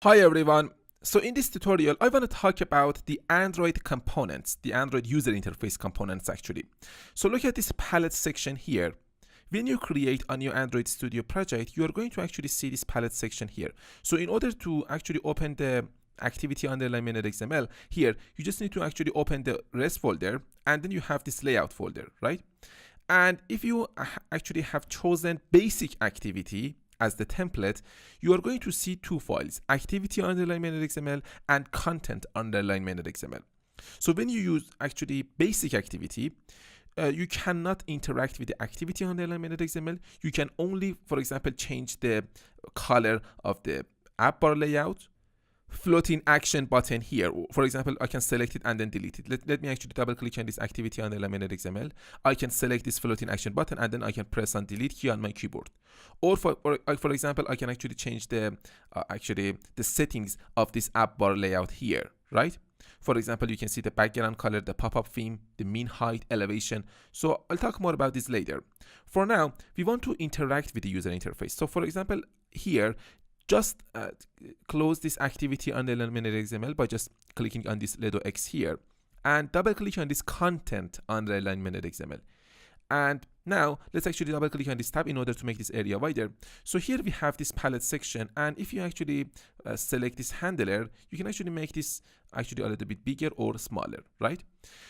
Hi everyone. So in this tutorial, I want to talk about the Android components, the Android user interface components actually. So look at this palette section here. When you create a new Android Studio project, you are going to actually see this palette section here. So in order to actually open the activity underline main.xml here, you just need to actually open the res folder, and then you have this layout folder, right? And if you actually have chosen basic activity as the template, you are going to see two files, activity underline main.xml and content underline main.xml. So when you use actually basic activity, you cannot interact with the activity underline main.xml. You can only, for example, change the color of the app bar layout, floating action button here. For example, I can select it and then delete it. Let me actually double click on this activity underline main.xml. I can select this floating action button and then I can press on delete key on my keyboard. Or for example, I can actually change the settings of this app bar layout here, right? For example, you can see the background color, the pop-up theme, the mean height, elevation. So I'll talk more about this later. For now, we want to interact with the user interface. So for example, here, just close this activity underline main.xml by just clicking on this little X here and double click on this content underline main.xml. And now let's actually double click on this tab in order to make this area wider. So here we have this palette section, and if you actually select this handler, you can actually make this actually a little bit bigger or smaller, right?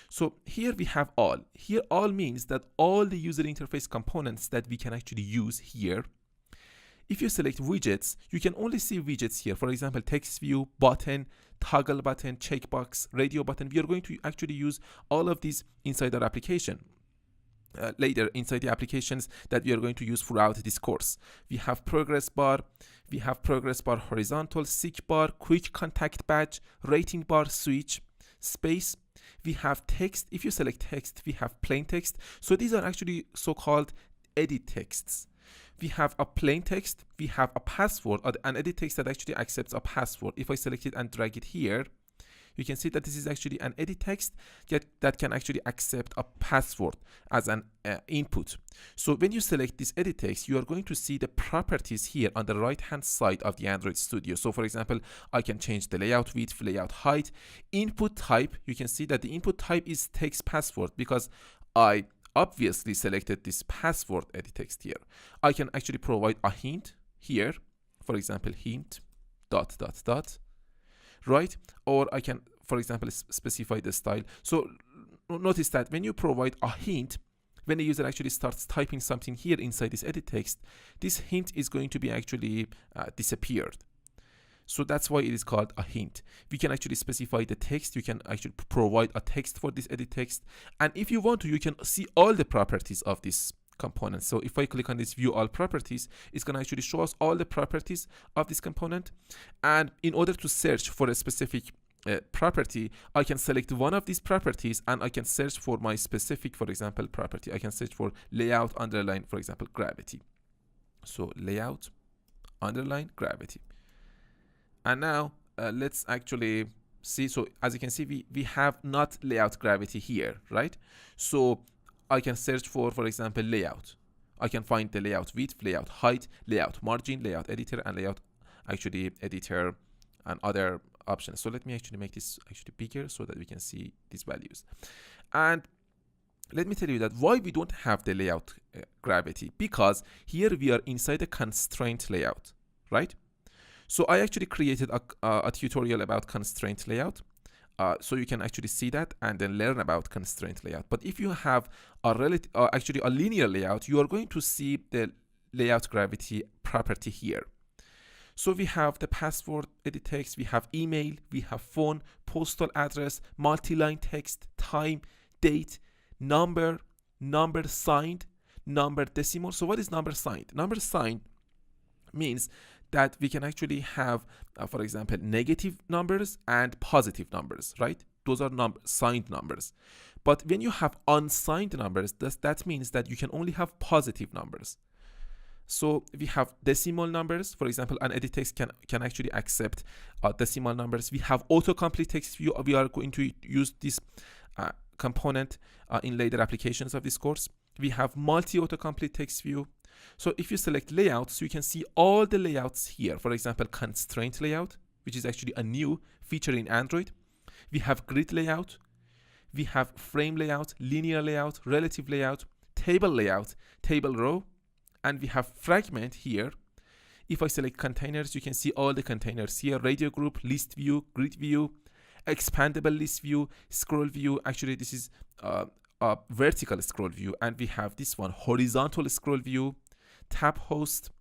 So here we have all. Here all means that all the user interface components that we can actually use here. If you select widgets, you can only see widgets here. For example, text view, button, toggle button, checkbox, radio button. We are going to actually use all of these inside our application. Later inside the applications that we are going to use throughout this course. We have progress bar, horizontal, seek bar, quick contact badge, rating bar, switch, space. We have text. If you select text, we have plain text. So these are actually so-called edit texts. We have a plain text, we have a password, or an edit text that actually accepts a password. If I select it and drag it here, you can see that this is actually an edit text that can actually accept a password as an input. So when you select this edit text, you are going to see the properties here on the right hand side of the Android Studio. So for example, I can change the layout width, layout height, input type. You can see that the input type is text password because I obviously selected this password edit text here. I can actually provide a hint here, for example, hint ... right? Or I can, for example, specify the style. So notice that when you provide a hint, when the user actually starts typing something here inside this edit text, this hint is going to be actually disappeared. So that's why it is called a hint. We can actually specify the text. You can actually provide a text for this edit text. And if you want to, you can see all the properties of this component. So if I click on this view all properties, it's going to actually show us all the properties of this component. And in order to search for a specific property, I can select one of these properties and I can search for my specific, for example, property. I can search for layout underline, for example, gravity. So layout underline gravity. And now let's actually see. So as you can see, we have not layout gravity here, right? So I can search for example, layout. I can find the layout width, layout height, layout margin, layout editor, and layout actually editor and other options. So let me actually make this actually bigger so that we can see these values. And let me tell you that why we don't have the layout gravity, because here we are inside the constraint layout, right? So I actually created a tutorial about constraint layout. So you can actually see that and then learn about constraint layout. But if you have actually a linear layout, you are going to see the layout gravity property here. So we have the password edit text, we have email, we have phone, postal address, multi-line text, time, date, number signed, number decimal. So what is number signed? Number signed means that we can actually have, for example, negative numbers and positive numbers, right? Those are signed numbers. But when you have unsigned numbers, that means that you can only have positive numbers. So we have decimal numbers. For example, an edit text can actually accept decimal numbers. We have autocomplete text view. We are going to use this component in later applications of this course. We have multi-autocomplete text view. So if you select layouts, you can see all the layouts here. For example, constraint layout, which is actually a new feature in Android. We have grid layout. We have frame layout, linear layout, relative layout, table layout, table row, and we have fragment here. If I select containers, you can see all the containers here: radio group, list view, grid view, expandable list view, scroll view. Actually, this is a vertical scroll view, and we have this one, horizontal scroll view, tab host,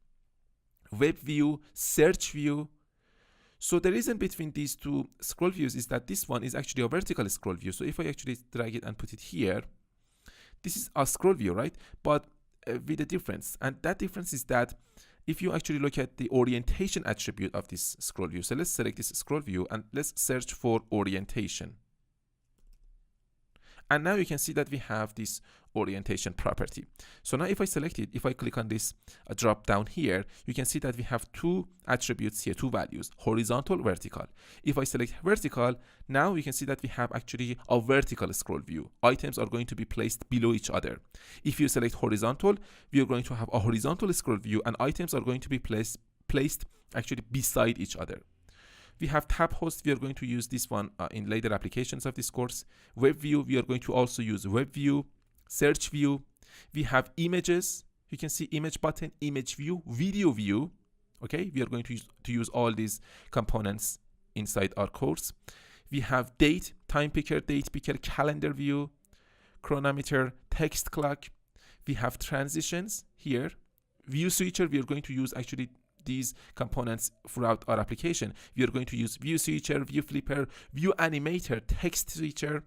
web view, search view. So the reason between these two scroll views is that this one is actually a vertical scroll view. So if I actually drag it and put it here, this is a scroll view, right? But with a difference, and that difference is that if you actually look at the orientation attribute of this scroll view, so let's select this scroll view and let's search for orientation. And now you can see that we have this orientation property. So now if I select it, if I click on this drop down here, you can see that we have two attributes here, two values, horizontal, vertical. If I select vertical, now you can see that we have actually a vertical scroll view. Items are going to be placed below each other. If you select horizontal, we are going to have a horizontal scroll view, and items are going to be placed actually beside each other. We have tab host. We are going to use this one in later applications of this course. Web view, we are going to also use web view. Search view. We have images. You can see image button, image view, video view. Okay, we are going to use all these components inside our course. We have date, time picker, date picker, calendar view, chronometer, text clock. We have transitions here. View switcher, we are going to use actually these components throughout our application. We are going to use view switcher, view flipper, view animator, text switcher,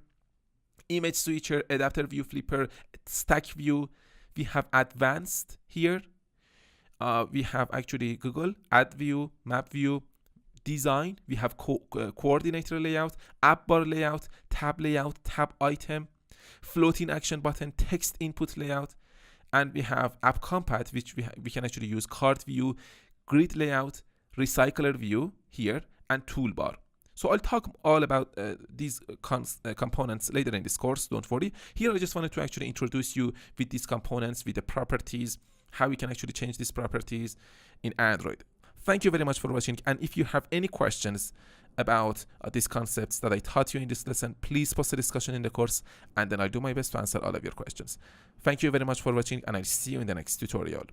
image switcher, adapter view flipper, stack view. We have advanced here. We have actually Google, add view, map view, design. We have coordinator layout, app bar layout, tab item, floating action button, text input layout. And we have app compat, which we can actually use card view, grid layout, recycler view here, and toolbar. So I'll talk all about these components later in this course, don't worry. Here I just wanted to actually introduce you with these components, with the properties, how we can actually change these properties in Android. Thank you very much for watching, and if you have any questions about these concepts that I taught you in this lesson, please post a discussion in the course, and then I'll do my best to answer all of your questions. Thank you very much for watching, and I'll see you in the next tutorial.